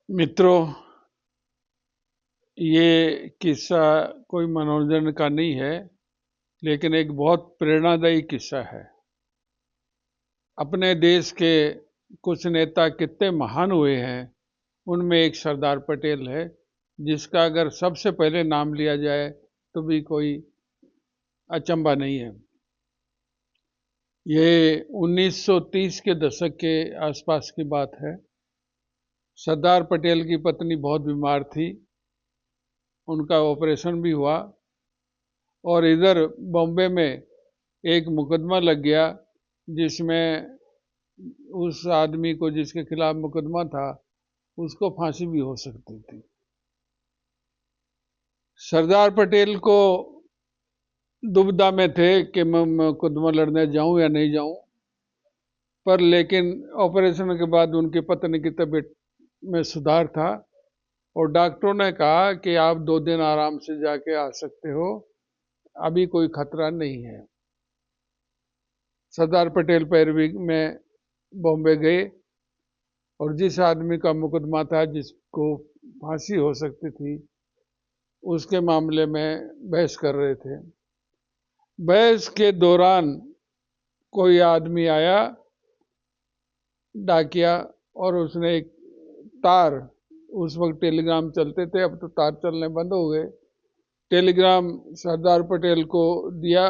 मित्रों, ये किस्सा कोई मनोरंजन का नहीं है, लेकिन एक बहुत प्रेरणादायी किस्सा है। अपने देश के कुछ नेता कितने महान हुए हैं, उनमें एक सरदार पटेल है, जिसका अगर सबसे पहले नाम लिया जाए तो भी कोई अचंभा नहीं है। ये 1930 के दशक के आसपास की बात है। सरदार पटेल की पत्नी बहुत बीमार थी, उनका ऑपरेशन भी हुआ और इधर बॉम्बे में एक मुकदमा लग गया, जिसमें उस आदमी को जिसके खिलाफ मुकदमा था उसको फांसी भी हो सकती थी। सरदार पटेल को दुविधा में थे कि मैं मुकदमा लड़ने जाऊं या नहीं जाऊं, पर लेकिन ऑपरेशन के बाद उनकी पत्नी की तबीयत में सुधार था और डॉक्टरों ने कहा कि आप 2 दिन आराम से जाके आ सकते हो, अभी कोई खतरा नहीं है। सरदार पटेल पैरवी में बॉम्बे गए और जिस आदमी का मुकदमा था, जिसको फांसी हो सकती थी, उसके मामले में बहस कर रहे थे। बहस के दौरान कोई आदमी आया, डाकिया, और उसने एक तार, उस वक्त टेलीग्राम चलते थे, अब तो तार चलने बंद हो गए, टेलीग्राम सरदार पटेल को दिया।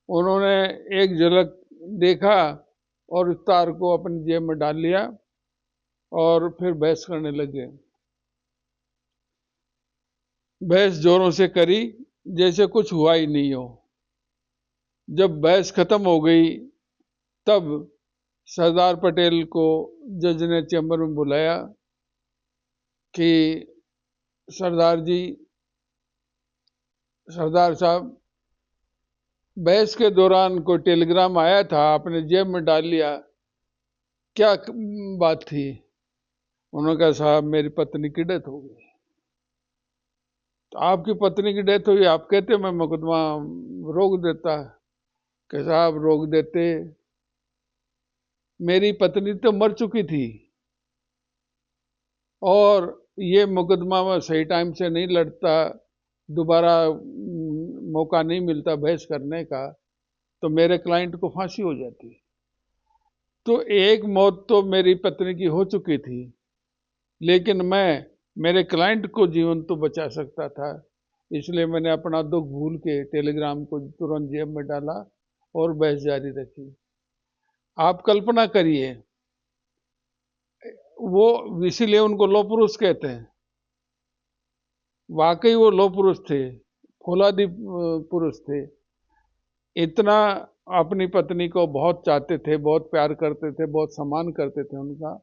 उन्होंने एक झलक देखा और उस तार को अपनी जेब में डाल लिया और फिर बहस करने लगे। बहस जोरों से करी जैसे कुछ हुआ ही नहीं हो। जब बहस खत्म हो गई तब सरदार पटेल को जज ने चैम्बर में बुलाया कि सरदार जी, सरदार साहब, बहस के दौरान कोई टेलीग्राम आया था, आपने जेब में डाल लिया, क्या बात थी? उन्होंने कहा, साहब मेरी पत्नी की डेथ हो गई। तो आपकी पत्नी की डेथ हुई, आप कहते मैं मुकदमा रोक देता? कि साहब रोक देते, मेरी पत्नी तो मर चुकी थी और ये मुकदमा में सही टाइम से नहीं लड़ता, दोबारा मौका नहीं मिलता बहस करने का, तो मेरे क्लाइंट को फांसी हो जाती। तो एक मौत तो मेरी पत्नी की हो चुकी थी, लेकिन मैं मेरे क्लाइंट को जीवन तो बचा सकता था, इसलिए मैंने अपना दुख भूल के टेलीग्राम को तुरंत जेब में डाला और बहस जारी रखी। आप कल्पना करिए, वो इसीलिए उनको लौह पुरुष कहते हैं। वाकई वो लौह पुरुष थे, फौलादी पुरुष थे। इतना अपनी पत्नी को बहुत चाहते थे, बहुत प्यार करते थे, बहुत सम्मान करते थे उनका।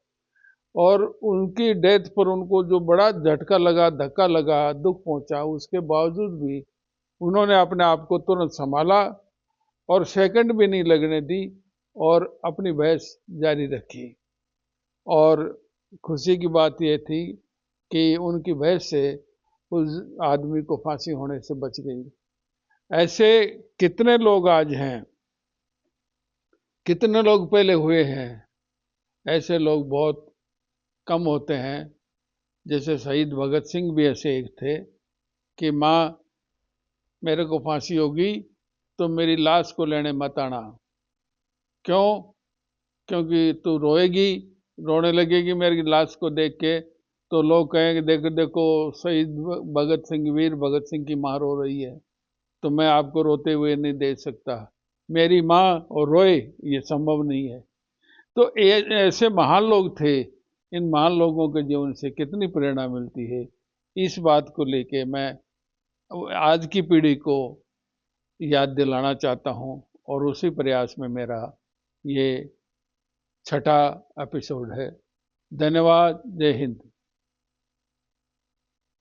और उनकी डेथ पर उनको जो बड़ा झटका लगा, धक्का लगा, दुख पहुंचा, उसके बावजूद भी उन्होंने अपने आप को तुरंत संभाला और सेकंड भी नहीं लगने दी और अपनी बहस जारी रखी। और खुशी की बात यह थी कि उनकी बहस से उस आदमी को फांसी होने से बच गई। ऐसे कितने लोग आज हैं, कितने लोग पहले हुए हैं। ऐसे लोग बहुत कम होते हैं। जैसे शहीद भगत सिंह भी ऐसे एक थे कि माँ, मेरे को फांसी होगी तो मेरी लाश को लेने मत आना। क्यों? क्योंकि तू रोएगी, रोने लगेगी मेरी लाश को देख के, तो लोग कहेंगे देखो देखो शहीद भगत सिंह, वीर भगत सिंह की माँ रो रही है, तो मैं आपको रोते हुए नहीं देख सकता। मेरी माँ और रोए, ये संभव नहीं है। तो ऐसे महान लोग थे। इन महान लोगों के जीवन से कितनी प्रेरणा मिलती है, इस बात को लेके मैं आज की पीढ़ी को याद दिलाना चाहता हूँ और उसी प्रयास में मेरा ये 6ठा एपिसोड है। धन्यवाद। जय हिंद।